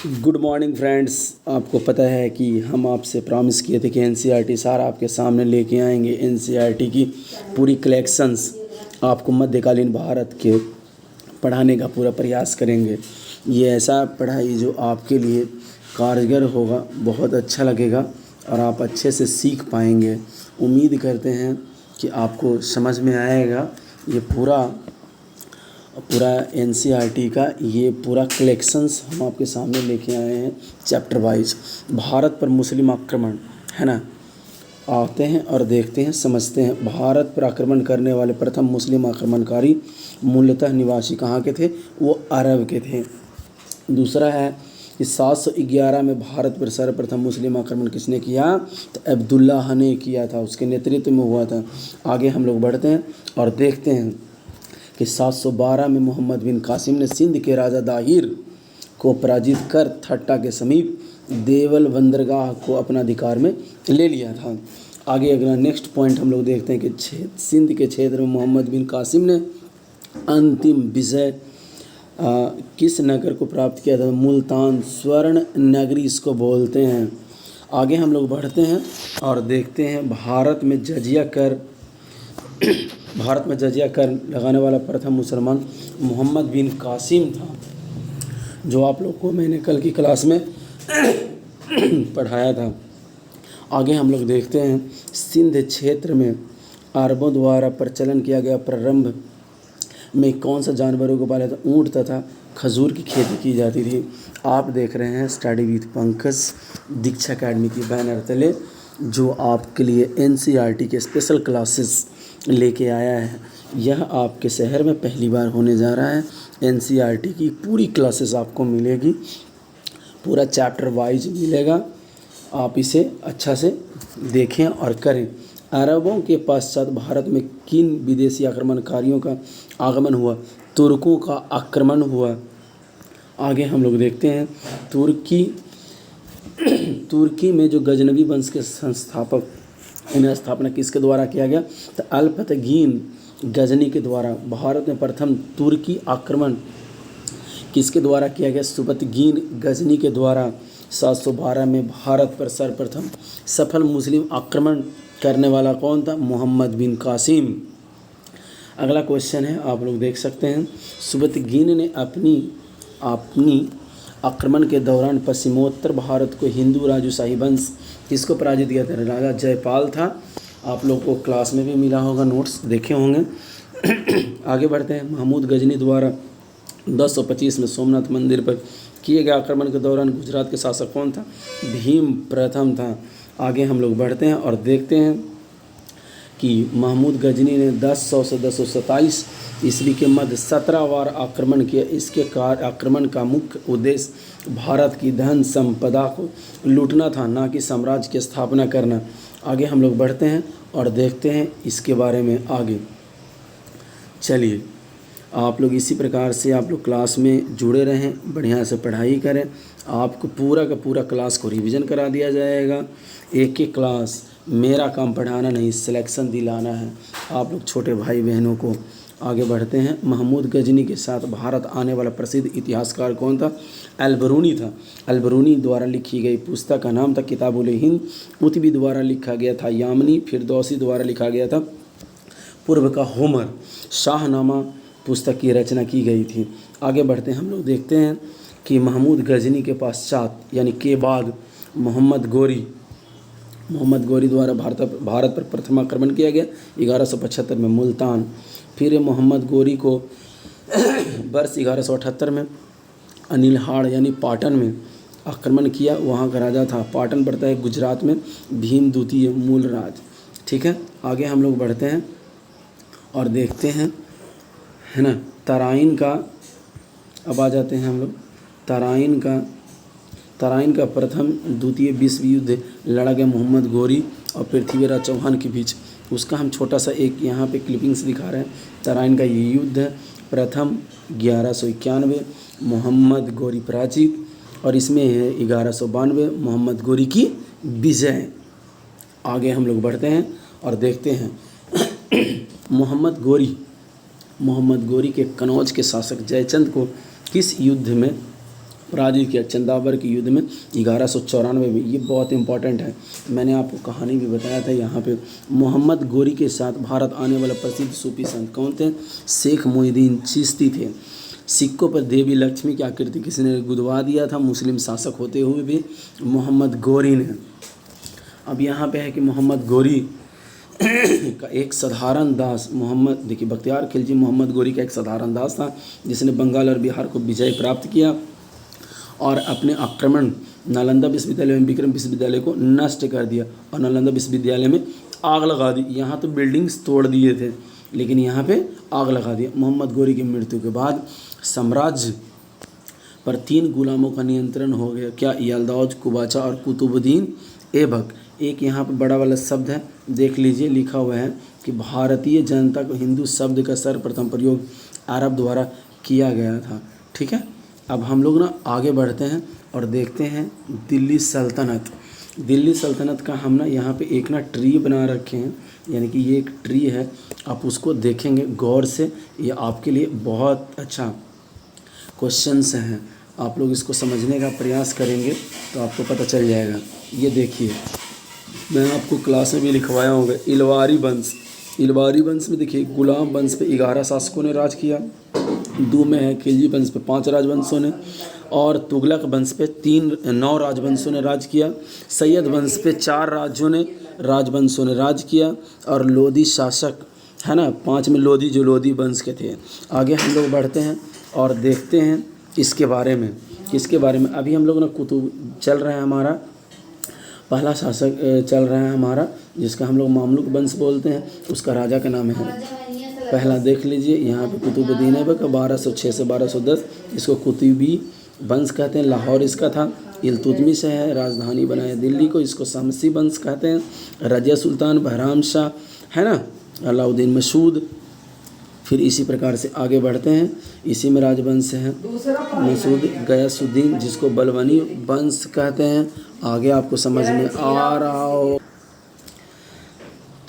Good morning friends. आपको पता है कि हम आपसे प्रॉमिस किए थे कि एनसीईआरटी सारा आपके सामने लेके आएंगे। एनसीईआरटी की पूरी कलेक्शंस आपको मध्यकालीन भारत के पढ़ाने का पूरा प्रयास करेंगे। ये ऐसा पढ़ाई जो आपके लिए कारगर होगा, बहुत अच्छा लगेगा और आप अच्छे से सीख पाएंगे। उम्मीद करते हैं कि आपको समझ में आएगा। ये पूरा एनसीईआरटी का ये पूरा कलेक्शंस हम आपके सामने लेके आए हैं चैप्टर वाइज। भारत पर मुस्लिम आक्रमण, है ना, आते हैं और देखते हैं, समझते हैं। भारत पर आक्रमण करने वाले प्रथम मुस्लिम आक्रमणकारी मूलतः निवासी कहाँ के थे? वो अरब के थे। दूसरा है कि 711 में भारत पर सर्वप्रथम मुस्लिम आक्रमण किसने किया? तो अब्दुल्लाह ने किया था, उसके नेतृत्व में हुआ था। आगे हम लोग बढ़ते हैं और देखते हैं कि 712 में मोहम्मद बिन कासिम ने सिंध के राजा दाहिर को पराजित कर थट्टा के समीप देवल बंदरगाह को अपना अधिकार में ले लिया था। आगे अगला नेक्स्ट पॉइंट हम लोग देखते हैं कि सिंध के क्षेत्र में मोहम्मद बिन कासिम ने अंतिम विजय किस नगर को प्राप्त किया था? मुल्तान, स्वर्ण नगरी इसको बोलते हैं। आगे हम लोग बढ़ते हैं और देखते हैं भारत में जजिया कर लगाने वाला प्रथम मुसलमान मोहम्मद बिन कासिम था, जो आप लोग को मैंने कल की क्लास में पढ़ाया था। आगे हम लोग देखते हैं सिंध क्षेत्र में अरबों द्वारा प्रचलन किया गया प्रारंभ में कौन सा जानवरों को पाला था? ऊँट तथा खजूर की खेती की जाती थी। आप देख रहे हैं study with Pankaj Diksha academy की बैनर तले, जो आपके लिए एनसीईआरटी के स्पेशल क्लासेस लेके आया है। यह आपके शहर में पहली बार होने जा रहा है। एनसीईआरटी की पूरी क्लासेस आपको मिलेगी, पूरा चैप्टर वाइज मिलेगा। आप इसे अच्छा से देखें और करें। अरबों के पश्चात भारत में किन विदेशी आक्रमणकारियों का आगमन हुआ? तुर्कों का आक्रमण हुआ। आगे हम लोग देखते हैं तुर्की में जो गजनवी वंश के संस्थापक, इन्हें स्थापना किसके द्वारा किया गया? तो अल्पतगीन गजनी के द्वारा। भारत में प्रथम तुर्की आक्रमण किसके द्वारा किया गया? सुबतगीन गजनी के द्वारा। 712 में भारत पर सर्वप्रथम सफल मुस्लिम आक्रमण करने वाला कौन था? मोहम्मद बिन कासिम। अगला क्वेश्चन है, आप लोग देख सकते हैं। सुबतगीन ने अपनी आक्रमण के दौरान पश्चिमोत्तर भारत को हिंदू राजशाही वंश किसको पराजित किया था? राजा जयपाल था। आप लोग को क्लास में भी मिला होगा, नोट्स देखे होंगे। आगे बढ़ते हैं। महमूद गजनी द्वारा 1025 में सोमनाथ मंदिर पर किए गए आक्रमण के दौरान गुजरात के शासक कौन था? भीम प्रथम था। आगे हम लोग बढ़ते हैं और देखते हैं कि महमूद गजनी ने 1000 से 1027 ईस्वी के मध्य 17 बार आक्रमण किया। इसके आक्रमण का मुख्य उद्देश्य भारत की धन संपदा को लूटना था, ना कि साम्राज्य की स्थापना करना। आगे हम लोग बढ़ते हैं और देखते हैं इसके बारे में आगे। चलिए, आप लोग इसी प्रकार से आप लोग क्लास में जुड़े रहें, बढ़िया से पढ़ाई करें। आपको पूरा का पूरा क्लास को रिवीजन करा दिया जाएगा। एक एक क्लास, मेरा काम पढ़ाना नहीं, सिलेक्शन दिलाना है आप लोग छोटे भाई बहनों को। आगे बढ़ते हैं। महमूद गजनी के साथ भारत आने वाला प्रसिद्ध इतिहासकार कौन था? अलबरूनी था। अलबरूनी द्वारा लिखी गई पुस्तक का नाम था किताबुल हिंद। उतबी द्वारा लिखा गया था यामिनी। फिरदौसी द्वारा लिखा गया था पूर्व का होमर। शाहनामा पुस्तक की रचना की गई थी। आगे बढ़ते हैं। हम लोग देखते हैं कि महमूद गजनी के पश्चात यानी के बाद मोहम्मद गोरी द्वारा भारत पर प्रथम आक्रमण किया गया 1175 में मुल्तान। फिर मोहम्मद गोरी को वर्ष 1178 में अनिलहाड़ यानी पाटन में आक्रमण किया। वहाँ का राजा था, पाटन पड़ता है गुजरात में, भीम द्वितीय मूल राज। ठीक है, आगे हम लोग बढ़ते हैं और देखते हैं, है ना, तराइन का। अब आ जाते हैं हम लोग तराइन का प्रथम द्वितीय विश्व युद्ध लड़ा गया मोहम्मद गोरी और पृथ्वीराज चौहान के बीच। उसका हम छोटा सा एक यहाँ पे क्लिपिंग्स दिखा रहे हैं। तराइन का ये युद्ध है, प्रथम 1191 मोहम्मद गोरी पराजित, और इसमें है 1192 मोहम्मद गोरी की विजय। आगे हम लोग बढ़ते हैं और देखते हैं मोहम्मद गोरी के कनौज के शासक जयचंद को किस युद्ध में पराजित किया चंदावर के युद्ध में 1194 में। ये बहुत इंपॉर्टेंट है, मैंने आपको कहानी भी बताया था यहाँ पे। मोहम्मद गोरी के साथ भारत आने वाला प्रसिद्ध सूफी संत कौन थे? शेख मोहिउद्दीन चिश्ती थे। सिक्कों पर देवी लक्ष्मी की आकृति किसने गुदवा दिया था? मुस्लिम शासक होते हुए भी मोहम्मद गोरी ने। अब यहाँ पे है कि मोहम्मद गोरी का एक साधारण दास मोहम्मद, देखिए बख्तियार खिलजी मोहम्मद गोरी का एक साधारण दास था जिसने बंगाल और बिहार को विजय प्राप्त किया और अपने आक्रमण नालंदा विश्वविद्यालय एवं विक्रम विश्वविद्यालय को नष्ट कर दिया और नालंदा विश्वविद्यालय में आग लगा दी। यहाँ तो बिल्डिंग्स तोड़ दिए थे लेकिन यहाँ पे आग लगा दिया। मोहम्मद गोरी की मृत्यु के बाद साम्राज्य पर 3 गुलामों का नियंत्रण हो गया। क्या? यल्दाज, कुबाचा और कुतुबुद्दीन ऐबक। एक यहाँ पर बड़ा वाला शब्द है, देख लीजिए, लिखा हुआ है कि भारतीय जनता को हिंदू शब्द का सर्वप्रथम प्रयोग अरब द्वारा किया गया था। ठीक है, अब हम लोग ना आगे बढ़ते हैं और देखते हैं दिल्ली सल्तनत। दिल्ली सल्तनत का हम ना यहाँ पे एक ना ट्री बना रखे हैं, यानी कि ये एक ट्री है, आप उसको देखेंगे गौर से, ये आपके लिए बहुत अच्छा क्वेश्चंस हैं। आप लोग इसको समझने का प्रयास करेंगे तो आपको पता चल जाएगा। ये देखिए, मैं आपको क्लास में भी लिखवाया होगा, इलवारी वंश। इलवारी वंश में देखिए गुलाम वंश पे 11 शासकों ने राज किया, दो में है खिलजी वंश पे 5 राजवंशों ने, और तुगलक वंश पे 9 राजवंशों ने राज किया। सैयद वंश पे 4 राजवंशों ने राज किया और लोधी शासक है ना 5 में लोधी, जो लोधी वंश के थे। आगे हम लोग बढ़ते हैं और देखते हैं इसके बारे में, किसके बारे में। अभी हम लोग ना कुतुब चल रहा है, हमारा पहला शासक चल रहा है हमारा, जिसका हम लोग मामलुक वंश बोलते हैं, उसका राजा का नाम है पहला, देख लीजिए यहाँ पे कुतुबुद्दीन ऐबक 1206 से 1210, इसको कुतुबी वंश कहते हैं। लाहौर इसका था। इल्तुतमिश है, राजधानी बनाया दिल्ली को, इसको शमसी वंश कहते हैं। रजिया सुल्तान, बहराम शाह है ना, अलाउद्दीन मसूद। फिर इसी प्रकार से आगे बढ़ते हैं, इसी में राजवंश है मसूद गयासुद्दीन, जिसको बलबनी वंश कहते हैं। आगे आपको समझ में आ रहा हो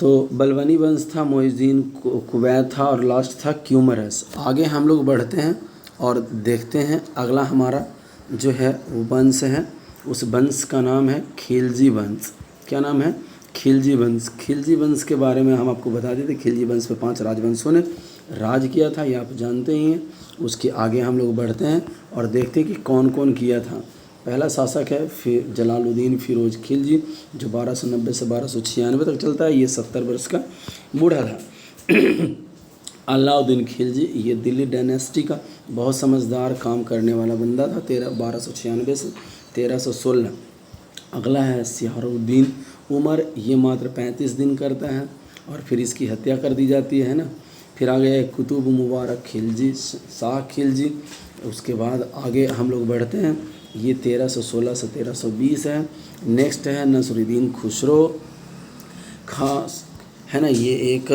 तो बलबनी वंश था, मोइनुद्दीन कुवैत था और लास्ट था क्यूमरस। आगे हम लोग बढ़ते हैं और देखते हैं अगला हमारा जो है वो वंश है, उस वंश का नाम है खिलजी वंश। क्या नाम है? खिलजी वंश। खिलजी वंश के बारे में हम आपको बता देते, खिलजी वंश पे 5 राजवंशों ने राज किया था, ये आप जानते ही हैं। उसके आगे हम लोग बढ़ते हैं और देखते हैं कि कौन कौन किया था। पहला शासक है फिर जलालुद्दीन फिरोज खिलजी, जो 1290 से 1296 तक चलता है। ये 70 वर्ष का बूढ़ा था। अलाउद्दीन खिलजी, ये दिल्ली डायनेस्टी का बहुत समझदार काम करने वाला बंदा था। 1296 से 1316। अगला है सिहारुद्दीन उमर, ये मात्र 35 दिन करता है और फिर इसकी हत्या कर दी जाती है ना। फिर आगे है कुतुब मुबारक खिलजी, शाह खिलजी। उसके बाद आगे हम लोग बढ़ते हैं, ये 1316 से 1320 है। नेक्स्ट है नसरुद्दीन खुसरो खास, है ना, ये एक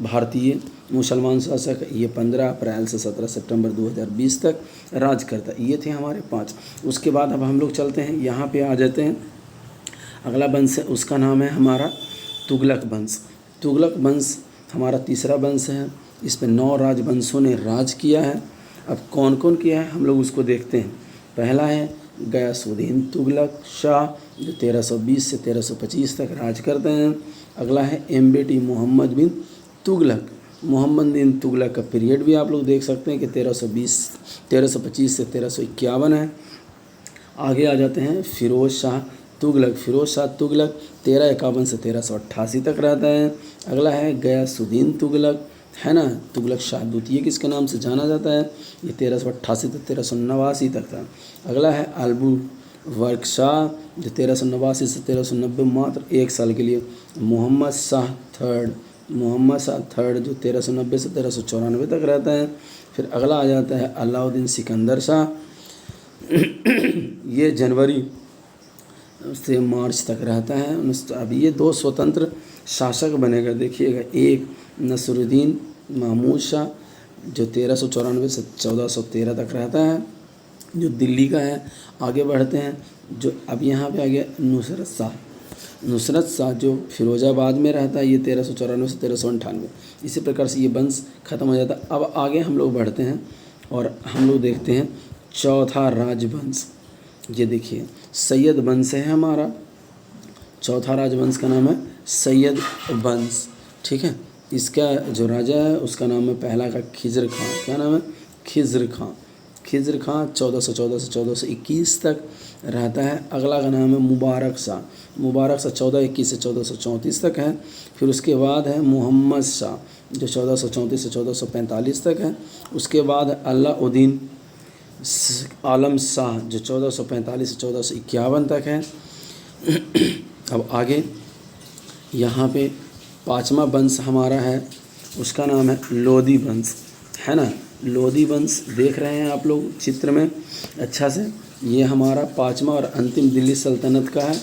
भारतीय मुसलमान शासक है। ये 15 अप्रैल से 17 सितंबर 2020 तक राज करता है। ये थे हमारे 5। उसके बाद अब हम लोग चलते हैं, यहाँ पे आ जाते हैं। अगला वंश है, उसका नाम है हमारा तुगलक वंश। तुगलक वंश हमारा तीसरा वंश है, इस पर 9 राजवंशों ने राज किया है। अब कौन कौन किया है हम लोग उसको देखते हैं। पहला है गयासुद्दीन तुगलक शाह, जो 1320 से 1325 तक राज करते हैं। अगला है एम्बेटी मोहम्मद बिन तुगलक। मोहम्मद बिन तुगलक का पीरियड भी आप लोग देख सकते हैं कि 1325 से 1351 है। आगे आ जाते हैं फिरोज शाह तुगलक। फिरोज शाह तुगलक 1351 से 1388 तक रहता है। अगला है गयासुद्दीन तुगलक, है ना, तुगलक शाह द्वितीय किसके नाम से जाना जाता है। ये 1388 से 1389 तक था। अगला है अलबुर्क शाह, जो 1389 से 1390, मात्र 1 साल के लिए। मोहम्मद शाह थर्ड, जो 1390 से 1394 तक रहता है। फिर अगला आ जाता है अलाउद्दीन सिकंदर शाह, ये जनवरी से मार्च तक रहता है। अब ये 2 स्वतंत्र शासक बनेगा, देखिएगा। एक नसरुद्दीन महमूद शाह, जो 1394 से 1413 तक रहता है, जो दिल्ली का है। आगे बढ़ते हैं, जो अब यहाँ पे आ गया नुसरत शाह, जो फिरोजाबाद में रहता है। ये 1394 से 1398। इसी प्रकार से ये वंश खत्म हो जाता है। अब आगे हम लोग बढ़ते हैं और हम लोग देखते हैं चौथा राजवंश, ये देखिए सैयद वंश है हमारा, चौथा राजवंश का नाम है सैयद वंश, ठीक है। इसका जो राजा है उसका नाम है पहला का खिज़्र खां, क्या नाम है? खिज़्र खां। खिज़्र खां 1414 से 1421 तक रहता है। अगला का नाम है मुबारक शाह, मुबारक शाह 1421 से 1434 तक है। फिर उसके बाद है मोहम्मद शाह जो 1434 से 1445 तक है। उसके बाद अलाउद्दीन आलम शाह जो 1445 से 1451 तक है। अब आगे यहाँ पे पाँचवा वंश हमारा है, उसका नाम है लोदी वंश, है ना। लोदी वंश देख रहे हैं आप लोग चित्र में अच्छा से, ये हमारा पाँचवा और अंतिम दिल्ली सल्तनत का है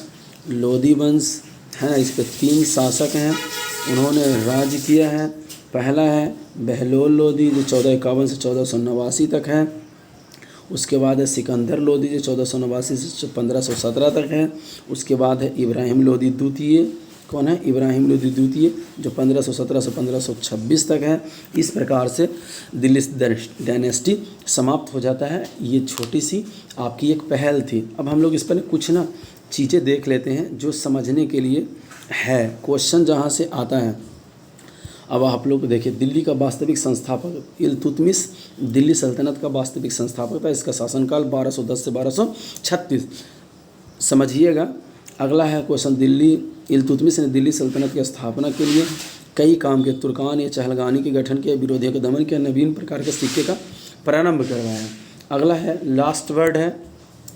लोदी वंश, है ना। इस पर 3 शासक हैं, उन्होंने राज किया है। पहला है बहलोल लोदी जो 1451 से 1489 तक है। उसके बाद है सिकंदर लोदी जो 1489 से 1517 तक है। उसके बाद है इब्राहिम लोदी द्वितीय, कौन है? इब्राहिम लोदी द्वितीय जो 1517 से 1526 तक है। इस प्रकार से दिल्ली डायनेस्टी समाप्त हो जाता है। ये छोटी सी आपकी एक पहल थी। अब हम लोग इस पर कुछ ना चीज़ें देख लेते हैं जो समझने के लिए है, क्वेश्चन जहाँ से आता है। अब आप लोग देखिए, दिल्ली का वास्तविक संस्थापक इल्तुतमिश दिल्ली सल्तनत का वास्तविक संस्थापक था। इसका शासनकाल 1210 से 1236 समझिएगा। अगला है क्वेश्चन, दिल्ली इल्तुतमिश ने दिल्ली सल्तनत की स्थापना के लिए कई काम के तुर्कान या चहलगानी के गठन किया, विरोधियों का दमन किया, नवीन प्रकार के सिक्के का प्रारंभ करवाया। अगला है लास्ट वर्ड है,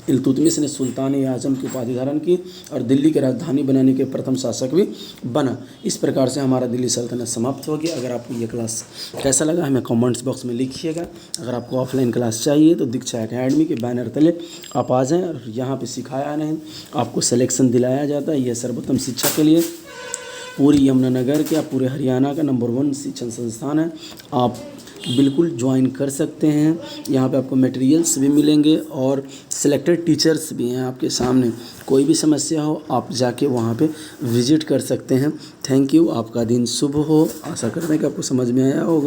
इल्तुतमिश ने सुल्तान आजम की उपाधि धारण की और दिल्ली की राजधानी बनाने के प्रथम शासक भी बना। इस प्रकार से हमारा दिल्ली सल्तनत समाप्त होगी। अगर आपको ये क्लास कैसा लगा हमें कमेंट्स बॉक्स में लिखिएगा। अगर आपको ऑफलाइन क्लास चाहिए तो दीक्षा एकेडमी के बैनर तले आप आ जाएँ। और यहाँ पे सिखाया नहीं, आपको सिलेक्शन दिलाया जाता है। यह सर्वोत्तम शिक्षा के लिए पूरी यमुनानगर के या पूरे हरियाणा का नंबर 1 शिक्षण संस्थान है। आप बिल्कुल ज्वाइन कर सकते हैं। यहाँ पे आपको मटेरियल्स भी मिलेंगे और सिलेक्टेड टीचर्स भी हैं आपके सामने। कोई भी समस्या हो आप जाके वहाँ पे विजिट कर सकते हैं। Thank you. आपका दिन शुभ हो। आशा करते हैं कि आपको समझ में आया होगा।